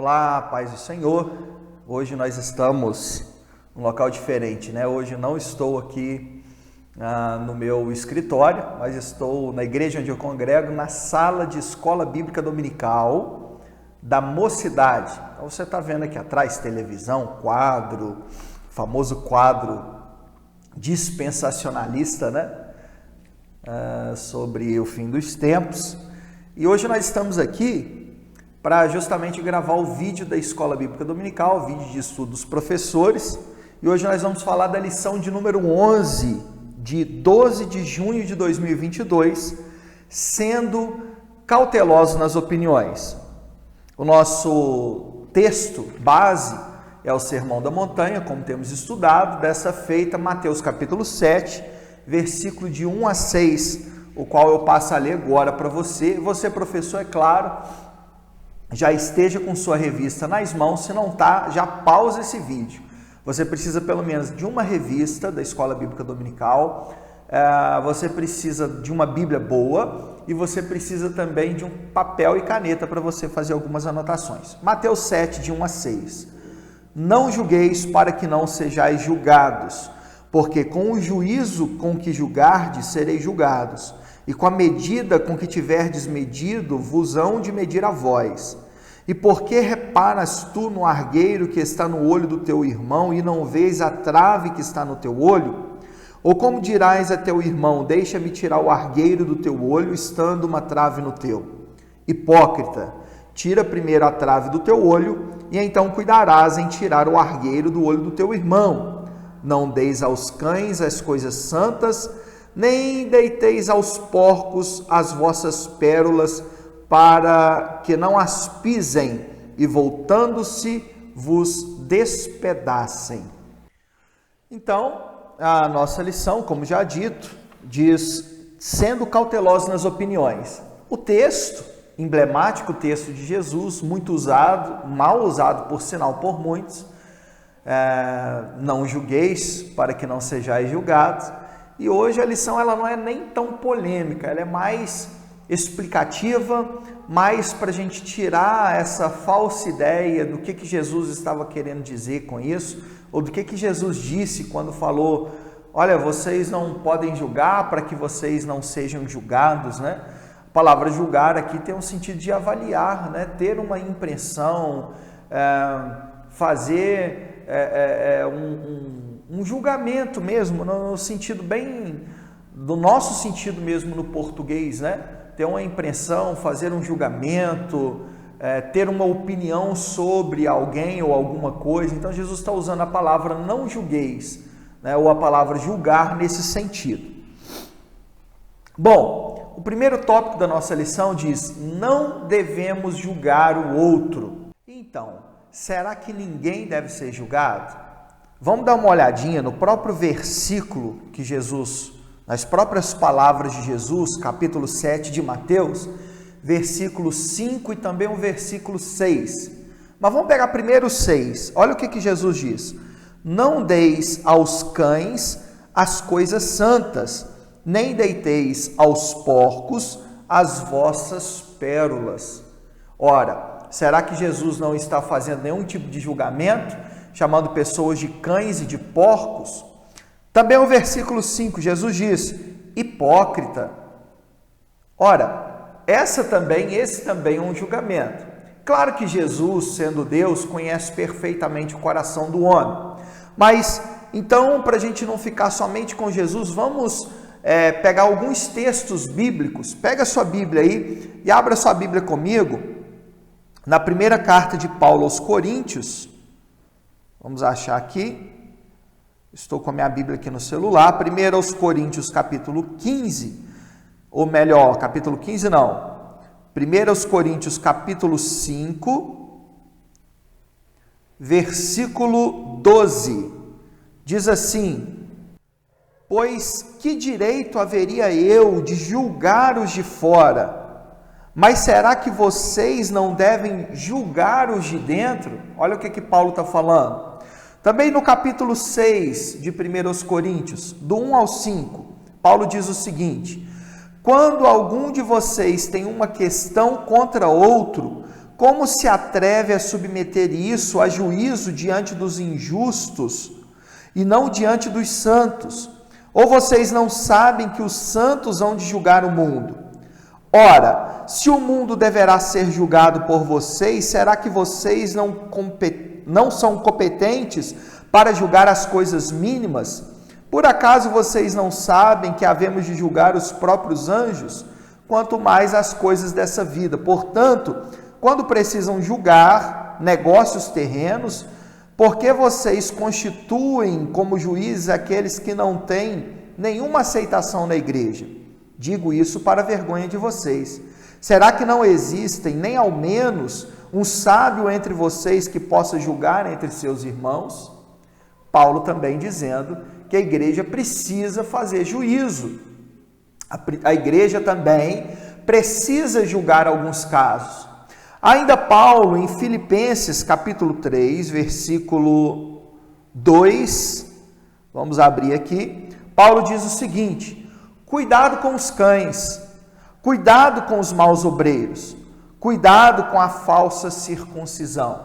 Olá, paz do Senhor. Hoje nós estamos num local diferente, né? Hoje não estou aqui no meu escritório, mas estou na igreja onde eu congrego, na sala de escola bíblica dominical da Mocidade. Então você está vendo aqui atrás televisão, quadro, famoso quadro dispensacionalista, né? Sobre o fim dos tempos. E hoje nós estamos aqui para justamente gravar o vídeo da Escola Bíblica Dominical, o vídeo de estudo dos professores. E hoje nós vamos falar da lição de número 11, de 12 de junho de 2022, sendo cautelosos nas opiniões. O nosso texto base é o Sermão da Montanha, como temos estudado, dessa feita, Mateus capítulo 7, versículo de 1 a 6, o qual eu passo a ler agora para você. Você, professor, é claro, já esteja com sua revista nas mãos. Se não está, já pausa esse vídeo. Você precisa pelo menos de uma revista da Escola Bíblica Dominical, você precisa de uma Bíblia boa e você precisa também de um papel e caneta para você fazer algumas anotações. Mateus 7, de 1 a 6. Não julgueis para que não sejais julgados, porque com o juízo com que julgardes sereis julgados, e com a medida com que tiverdes medido, vos hão de medir a vós. E por que reparas tu no argueiro que está no olho do teu irmão, e não vês a trave que está no teu olho? Ou como dirás a teu irmão, deixa-me tirar o argueiro do teu olho, estando uma trave no teu? Hipócrita, tira primeiro a trave do teu olho, e então cuidarás em tirar o argueiro do olho do teu irmão. Não deis aos cães as coisas santas, nem deiteis aos porcos as vossas pérolas, para que não as pisem e, voltando-se, vos despedacem. Então, a nossa lição, como já dito, diz, sendo cautelosos nas opiniões. O texto, emblemático texto de Jesus, muito usado, mal usado por sinal por muitos, não julgueis para que não sejais julgados. E hoje a lição ela não é nem tão polêmica, ela é mais explicativa, mais para a gente tirar essa falsa ideia do que Jesus estava querendo dizer com isso, ou do que Jesus disse quando falou, olha, vocês não podem julgar para que vocês não sejam julgados, né? A palavra julgar aqui tem um sentido de avaliar, né? Ter uma impressão, fazer um julgamento mesmo, no sentido bem, do nosso sentido mesmo no português, né? Ter uma impressão, fazer um julgamento, ter uma opinião sobre alguém ou alguma coisa. Então Jesus está usando a palavra não julgueis, né? Ou a palavra julgar nesse sentido. Bom, o primeiro tópico da nossa lição diz, não devemos julgar o outro. Então, será que ninguém deve ser julgado? Vamos dar uma olhadinha no próprio versículo que Jesus, nas próprias palavras de Jesus, capítulo 7 de Mateus, versículo 5 e também o versículo 6. Mas vamos pegar primeiro o 6. Olha o que Jesus diz. Não deis aos cães as coisas santas, nem deiteis aos porcos as vossas pérolas. Ora, será que Jesus não está fazendo nenhum tipo de julgamento, chamando pessoas de cães e de porcos? Também o versículo 5, Jesus diz, hipócrita. Ora, esse também é um julgamento. Claro que Jesus, sendo Deus, conhece perfeitamente o coração do homem. Mas, então, para a gente não ficar somente com Jesus, vamos pegar alguns textos bíblicos. Pega a sua Bíblia aí e abra sua Bíblia comigo, na primeira carta de Paulo aos Coríntios. Vamos achar aqui, estou com a minha Bíblia aqui no celular, 1 aos Coríntios capítulo 15, ou melhor, capítulo 15 não, 1 aos Coríntios capítulo 5, versículo 12, diz assim, pois que direito haveria eu de julgar os de fora? Mas será que vocês não devem julgar os de dentro? Olha o que Paulo está falando. Também no capítulo 6 de 1 Coríntios, do 1 ao 5, Paulo diz o seguinte, quando algum de vocês tem uma questão contra outro, como se atreve a submeter isso a juízo diante dos injustos e não diante dos santos? Ou vocês não sabem que os santos hão de julgar o mundo? Ora, se o mundo deverá ser julgado por vocês, será que vocês não são competentes para julgar as coisas mínimas? Por acaso vocês não sabem que havemos de julgar os próprios anjos, quanto mais as coisas dessa vida? Portanto, quando precisam julgar negócios terrenos, por que vocês constituem como juízes aqueles que não têm nenhuma aceitação na igreja? Digo isso para a vergonha de vocês. Será que não existem nem ao menos um sábio entre vocês que possa julgar entre seus irmãos? Paulo também dizendo que a igreja precisa fazer juízo. A igreja também precisa julgar alguns casos. Ainda Paulo, em Filipenses capítulo 3, versículo 2, vamos abrir aqui, Paulo diz o seguinte: cuidado com os cães, cuidado com os maus obreiros, cuidado com a falsa circuncisão.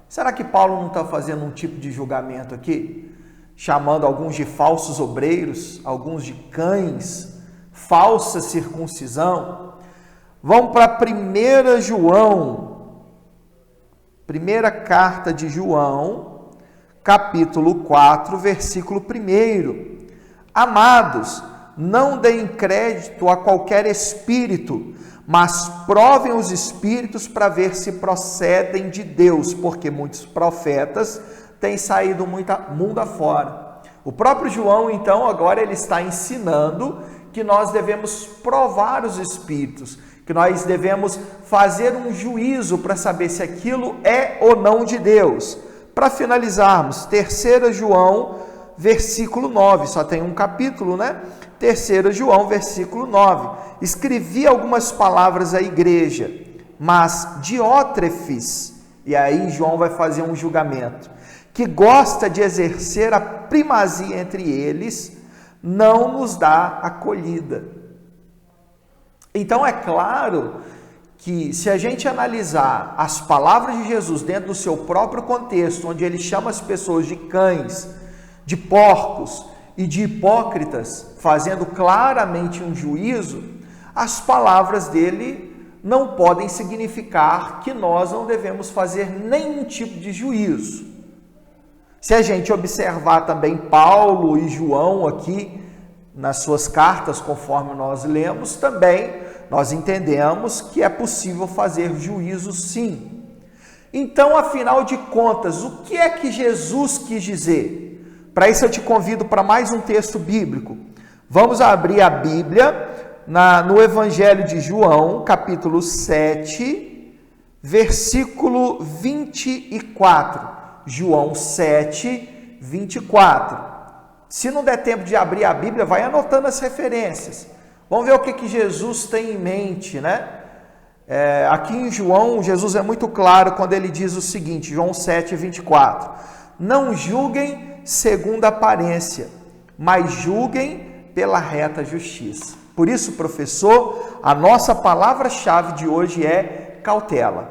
Será que Paulo não está fazendo um tipo de julgamento aqui? Chamando alguns de falsos obreiros, alguns de cães, falsa circuncisão? Vamos para 1 João, primeira carta de João, capítulo 4, versículo 1. Amados, não deem crédito a qualquer espírito, mas provem os espíritos para ver se procedem de Deus, porque muitos profetas têm saído mundo afora. O próprio João, então, agora ele está ensinando que nós devemos provar os espíritos, que nós devemos fazer um juízo para saber se aquilo é ou não de Deus. Para finalizarmos, 3 João, versículo 9, só tem um capítulo, né? 3 João, versículo 9. Escrevi algumas palavras à igreja, mas Diótrefes, e aí João vai fazer um julgamento, que gosta de exercer a primazia entre eles, não nos dá acolhida. Então é claro que se a gente analisar as palavras de Jesus dentro do seu próprio contexto, onde ele chama as pessoas de cães, de porcos e de hipócritas, fazendo claramente um juízo, as palavras dele não podem significar que nós não devemos fazer nenhum tipo de juízo. Se a gente observar também Paulo e João aqui, nas suas cartas, conforme nós lemos, também nós entendemos que é possível fazer juízo sim. Então, afinal de contas, o que é que Jesus quis dizer? Para isso eu te convido para mais um texto bíblico. Vamos abrir a Bíblia no Evangelho de João, capítulo 7, versículo 24. João 7, 24. Se não der tempo de abrir a Bíblia, vai anotando as referências. Vamos ver o que Jesus tem em mente, né? Aqui em João, Jesus é muito claro quando ele diz o seguinte, João 7, 24. Não julguem segundo a aparência, mas julguem pela reta justiça. Por isso, professor, a nossa palavra-chave de hoje é cautela.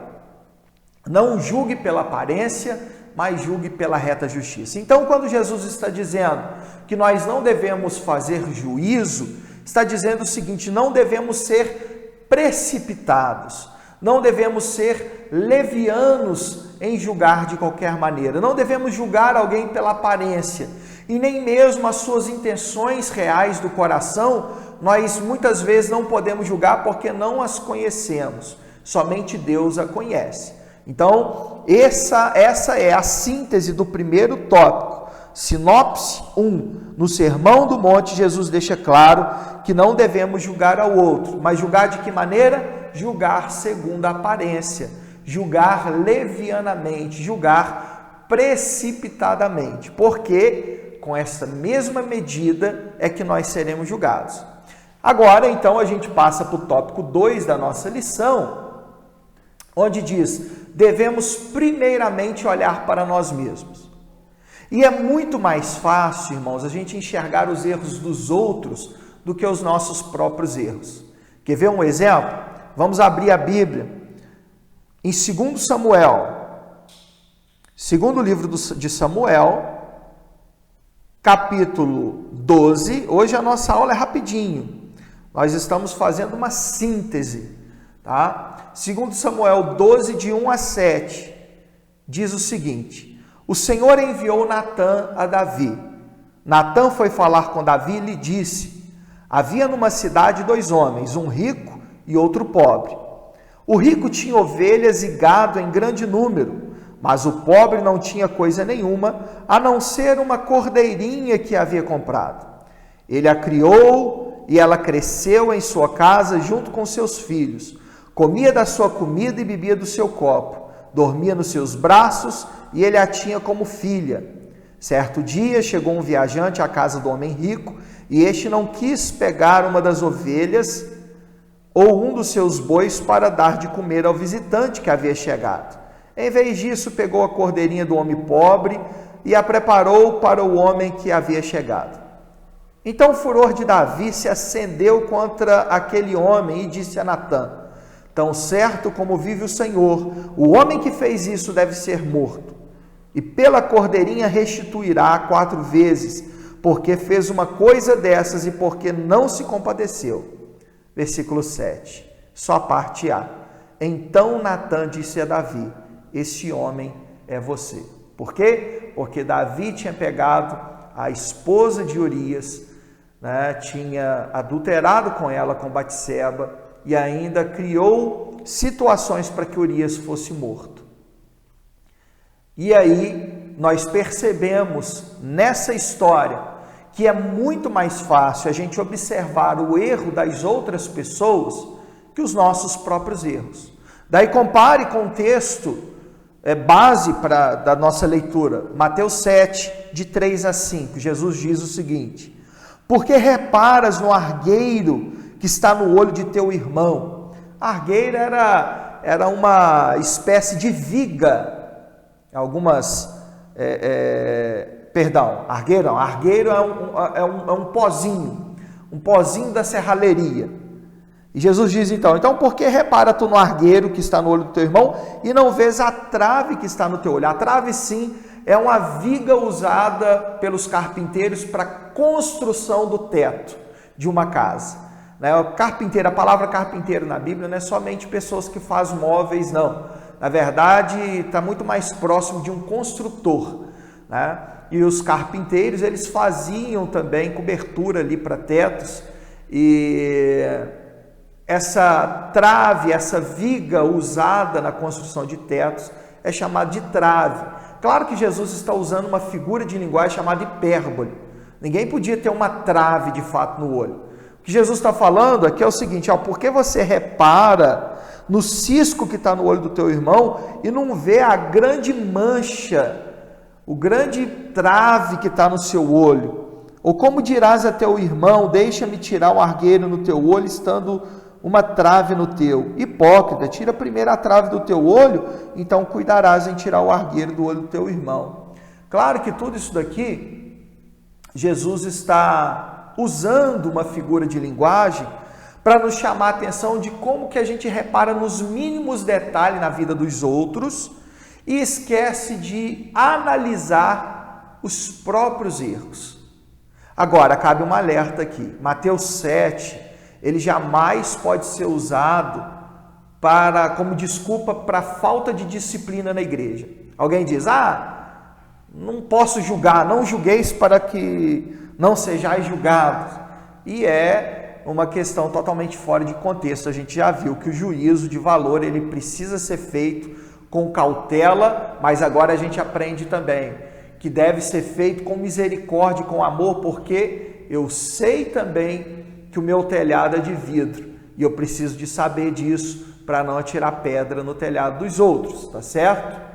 Não julgue pela aparência, mas julgue pela reta justiça. Então, quando Jesus está dizendo que nós não devemos fazer juízo, está dizendo o seguinte: não devemos ser precipitados, não devemos ser levianos em julgar de qualquer maneira, não devemos julgar alguém pela aparência, e nem mesmo as suas intenções reais do coração, nós muitas vezes não podemos julgar porque não as conhecemos, somente Deus a conhece. Então, essa é a síntese do primeiro tópico. Sinopse 1. No Sermão do Monte, Jesus deixa claro que não devemos julgar ao outro. Mas julgar de que maneira? Julgar segundo a aparência. Julgar levianamente. Julgar precipitadamente. Porque com essa mesma medida é que nós seremos julgados. Agora, então, a gente passa para o tópico 2 da nossa lição, onde diz: devemos primeiramente olhar para nós mesmos. E é muito mais fácil, irmãos, a gente enxergar os erros dos outros do que os nossos próprios erros. Quer ver um exemplo? Vamos abrir a Bíblia Em 2 Samuel, segundo livro de Samuel, capítulo 12, hoje a nossa aula é rapidinho, nós estamos fazendo uma síntese, tá? 2 Samuel 12, de 1 a 7, diz o seguinte: o Senhor enviou Natã a Davi. Natã foi falar com Davi e lhe disse: havia numa cidade 2 homens, um rico e outro pobre. O rico tinha ovelhas e gado em grande número, mas o pobre não tinha coisa nenhuma, a não ser uma cordeirinha que havia comprado. Ele a criou e ela cresceu em sua casa junto com seus filhos. Comia da sua comida e bebia do seu copo. Dormia nos seus braços e ele a tinha como filha. Certo dia chegou um viajante à casa do homem rico e este não quis pegar uma das ovelhas ou um dos seus bois para dar de comer ao visitante que havia chegado. Em vez disso, pegou a cordeirinha do homem pobre e a preparou para o homem que havia chegado. Então o furor de Davi se acendeu contra aquele homem e disse a Natã: tão certo como vive o Senhor, o homem que fez isso deve ser morto. E pela cordeirinha restituirá 4 vezes, porque fez uma coisa dessas e porque não se compadeceu. Versículo 7, só a parte A. Então Natã disse a Davi: esse homem é você. Por quê? Porque Davi tinha pegado a esposa de Urias, né, tinha adulterado com ela, com Batseba, e ainda criou situações para que Urias fosse morto. E aí nós percebemos nessa história que é muito mais fácil a gente observar o erro das outras pessoas que os nossos próprios erros. Daí compare com o texto base da nossa leitura, Mateus 7, de 3 a 5, Jesus diz o seguinte: porque reparas no argueiro que está no olho de teu irmão? Argueiro era uma espécie de viga, argueiro é um pozinho da serralheria. E Jesus diz então por que repara tu no argueiro que está no olho do teu irmão e não vês a trave que está no teu olho? A trave, sim, é uma viga usada pelos carpinteiros para construção do teto de uma casa. Carpinteiro, a palavra carpinteiro na Bíblia não é somente pessoas que fazem móveis, não. Na verdade, está muito mais próximo de um construtor, né? E os carpinteiros, eles faziam também cobertura ali para tetos, e essa trave, essa viga usada na construção de tetos é chamada de trave. Claro que Jesus está usando uma figura de linguagem chamada hipérbole. Ninguém podia ter uma trave de fato no olho. O que Jesus está falando aqui é o seguinte: por que você repara no cisco que está no olho do teu irmão e não vê a grande mancha, o grande trave que está no seu olho? Ou como dirás a teu irmão: deixa-me tirar o argueiro no teu olho, estando uma trave no teu? Hipócrita, tira primeiro a trave do teu olho, então cuidarás em tirar o argueiro do olho do teu irmão. Claro que tudo isso daqui, Jesus está usando uma figura de linguagem para nos chamar a atenção de como que a gente repara nos mínimos detalhes na vida dos outros e esquece de analisar os próprios erros. Agora, cabe um alerta aqui. Mateus 7, ele jamais pode ser usado como desculpa para falta de disciplina na igreja. Alguém diz: não posso julgar, não julgueis para que não sejais julgados. E é uma questão totalmente fora de contexto. A gente já viu que o juízo de valor, ele precisa ser feito com cautela, mas agora a gente aprende também que deve ser feito com misericórdia e com amor, porque eu sei também que o meu telhado é de vidro e eu preciso de saber disso para não atirar pedra no telhado dos outros, tá certo?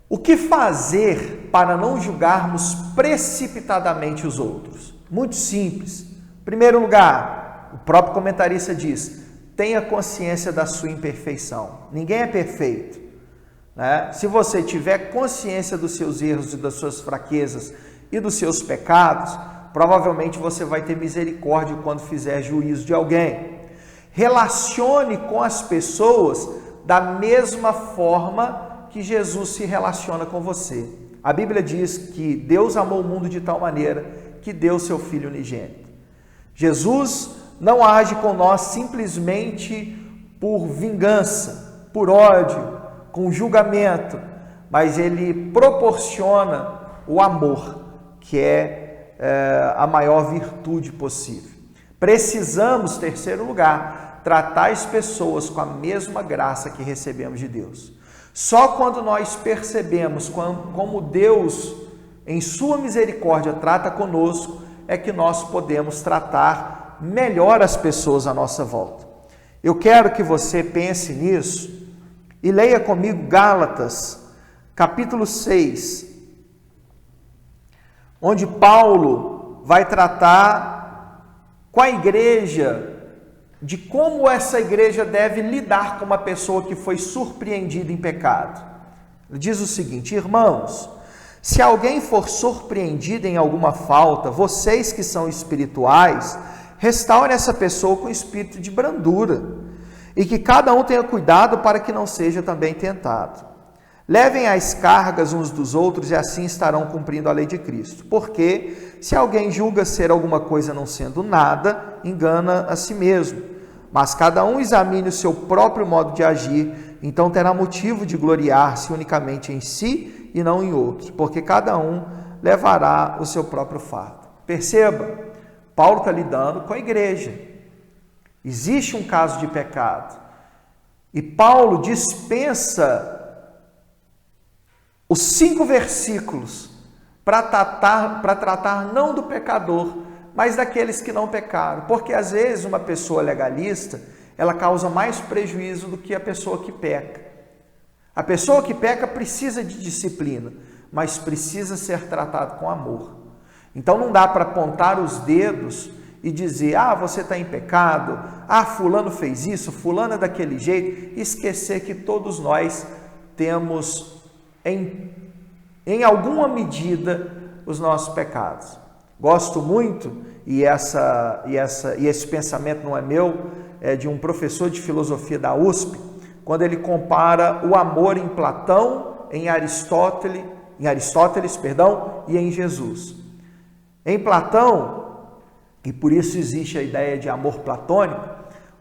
O que fazer para não julgarmos precipitadamente os outros? Muito simples. Em primeiro lugar, o próprio comentarista diz: tenha consciência da sua imperfeição. Ninguém é perfeito, né? Se você tiver consciência dos seus erros e das suas fraquezas e dos seus pecados, provavelmente você vai ter misericórdia quando fizer juízo de alguém. relacione com as pessoas da mesma forma que Jesus se relaciona com você. A Bíblia diz que Deus amou o mundo de tal maneira que deu seu Filho unigênito. Jesus não age com nós simplesmente por vingança, por ódio, com julgamento, mas Ele proporciona o amor, que é a maior virtude possível. Precisamos, terceiro lugar, tratar as pessoas com a mesma graça que recebemos de Deus. Só quando nós percebemos como Deus, em sua misericórdia, trata conosco, é que nós podemos tratar melhor as pessoas à nossa volta. Eu quero que você pense nisso e leia comigo Gálatas, capítulo 6, onde Paulo vai tratar com a igreja de como essa igreja deve lidar com uma pessoa que foi surpreendida em pecado. Ele diz o seguinte: irmãos, se alguém for surpreendido em alguma falta, vocês que são espirituais, restaurem essa pessoa com espírito de brandura, e que cada um tenha cuidado para que não seja também tentado. Levem as cargas uns dos outros e assim estarão cumprindo a lei de Cristo. Porque se alguém julga ser alguma coisa não sendo nada, engana a si mesmo. Mas cada um examine o seu próprio modo de agir, então terá motivo de gloriar-se unicamente em si e não em outros, porque cada um levará o seu próprio fardo. Perceba, Paulo está lidando com a igreja. Existe um caso de pecado. E Paulo dispensa os 5 versículos para tratar não do pecador, mas daqueles que não pecaram. Porque às vezes uma pessoa legalista, ela causa mais prejuízo do que a pessoa que peca. A pessoa que peca precisa de disciplina, mas precisa ser tratado com amor. Então não dá para apontar os dedos e dizer: ah, você está em pecado, ah, fulano fez isso, fulano é daquele jeito, e esquecer que todos nós temos em alguma medida os nossos pecados. Gosto muito, e esse pensamento não é meu, é de um professor de filosofia da USP, quando ele compara o amor em Platão, em Aristóteles, e em Jesus. Em Platão, e por isso existe a ideia de amor platônico,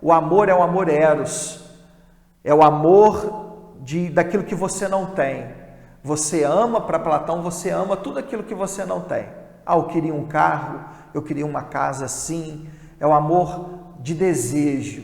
o amor é o amor eros, é o amor daquilo que você não tem. Você ama, para Platão, você ama tudo aquilo que você não tem. Ah, eu queria um carro, eu queria uma casa assim. É o amor de desejo,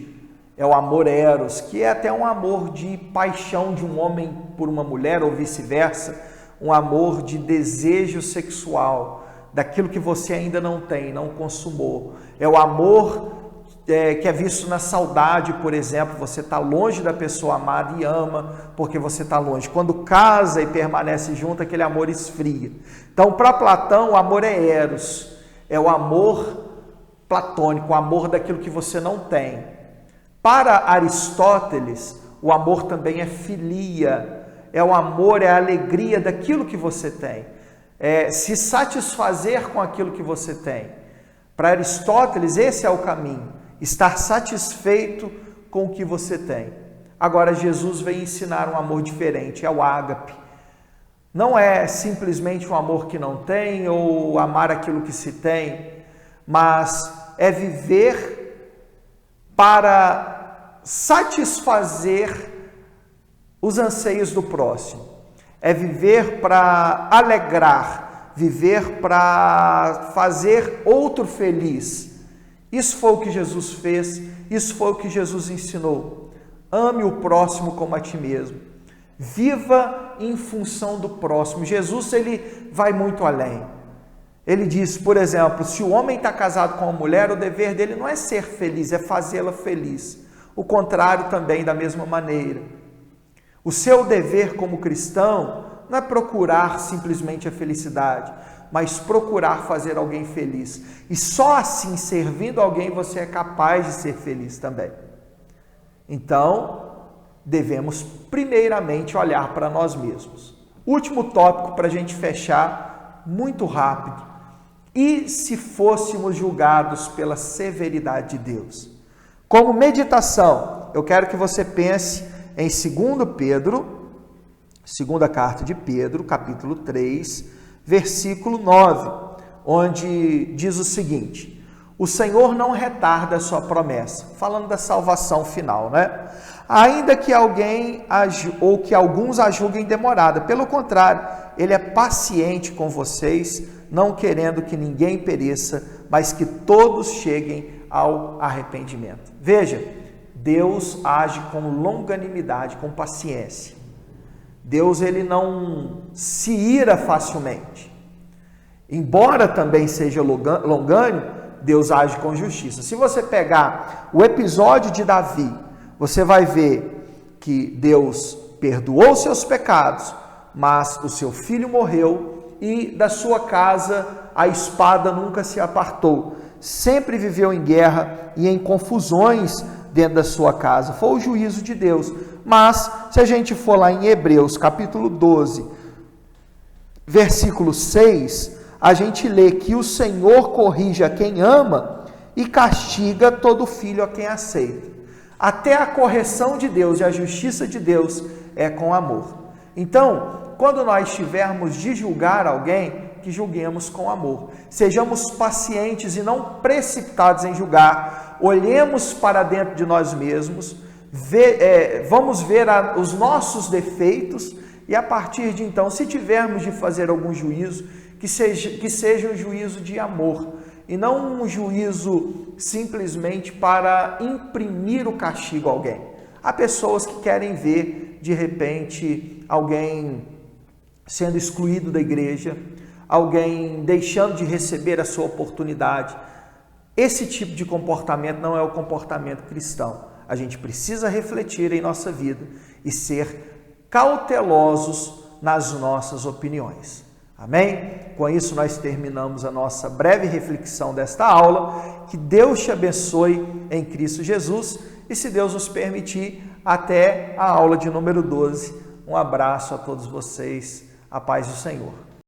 é o amor eros, que é até um amor de paixão de um homem por uma mulher ou vice-versa, um amor de desejo sexual, daquilo que você ainda não tem, não consumou. É o amor que é visto na saudade, por exemplo. Você está longe da pessoa amada e ama porque você está longe. Quando casa e permanece junto, aquele amor esfria. Então, para Platão, o amor é eros, é o amor platônico, o amor daquilo que você não tem. Para Aristóteles, o amor também é filia, é o amor, é a alegria daquilo que você tem. É se satisfazer com aquilo que você tem. Para Aristóteles, esse é o caminho, estar satisfeito com o que você tem. Agora, Jesus vem ensinar um amor diferente, é o ágape. Não é simplesmente um amor que não tem ou amar aquilo que se tem, mas é viver para satisfazer os anseios do próximo. É viver para alegrar, viver para fazer outro feliz. Isso foi o que Jesus fez, isso foi o que Jesus ensinou. Ame o próximo como a ti mesmo. Viva em função do próximo. Jesus, ele vai muito além. Ele diz, por exemplo, se o homem está casado com uma mulher, o dever dele não é ser feliz, é fazê-la feliz. O contrário também, da mesma maneira. O seu dever como cristão não é procurar simplesmente a felicidade, mas procurar fazer alguém feliz. E só assim, servindo alguém, você é capaz de ser feliz também. Então, devemos primeiramente olhar para nós mesmos. Último tópico para a gente fechar, muito rápido. E se fôssemos julgados pela severidade de Deus? Como meditação, eu quero que você pense em 2 Pedro, segunda carta de Pedro, capítulo 3, versículo 9, onde diz o seguinte: o Senhor não retarda a sua promessa, falando da salvação final, né? Ainda que alguns a julguem demorada, pelo contrário, ele é paciente com vocês, não querendo que ninguém pereça, mas que todos cheguem ao arrependimento. Veja, Deus age com longanimidade, com paciência. Deus, ele não se ira facilmente. Embora também seja longânimo, Deus age com justiça. Se você pegar o episódio de Davi, você vai ver que Deus perdoou seus pecados, mas o seu filho morreu e da sua casa a espada nunca se apartou. Sempre viveu em guerra e em confusões dentro da sua casa. Foi o juízo de Deus. Mas, se a gente for lá em Hebreus, capítulo 12, versículo 6, a gente lê que o Senhor corrige a quem ama e castiga todo filho a quem aceita. Até a correção de Deus e a justiça de Deus é com amor. Então, quando nós tivermos de julgar alguém, que julguemos com amor. Sejamos pacientes e não precipitados em julgar. Olhemos para dentro de nós mesmos, vamos ver os nossos defeitos e a partir de então, se tivermos de fazer algum juízo, que seja um juízo de amor e não um juízo simplesmente para imprimir o castigo a alguém. Há pessoas que querem ver, de repente, alguém sendo excluído da igreja, alguém deixando de receber a sua oportunidade. Esse tipo de comportamento não é o comportamento cristão. A gente precisa refletir em nossa vida e ser cautelosos nas nossas opiniões. Amém? Com isso nós terminamos a nossa breve reflexão desta aula. Que Deus te abençoe em Cristo Jesus e, se Deus nos permitir, até a aula de número 12. Um abraço a todos vocês. A paz do Senhor.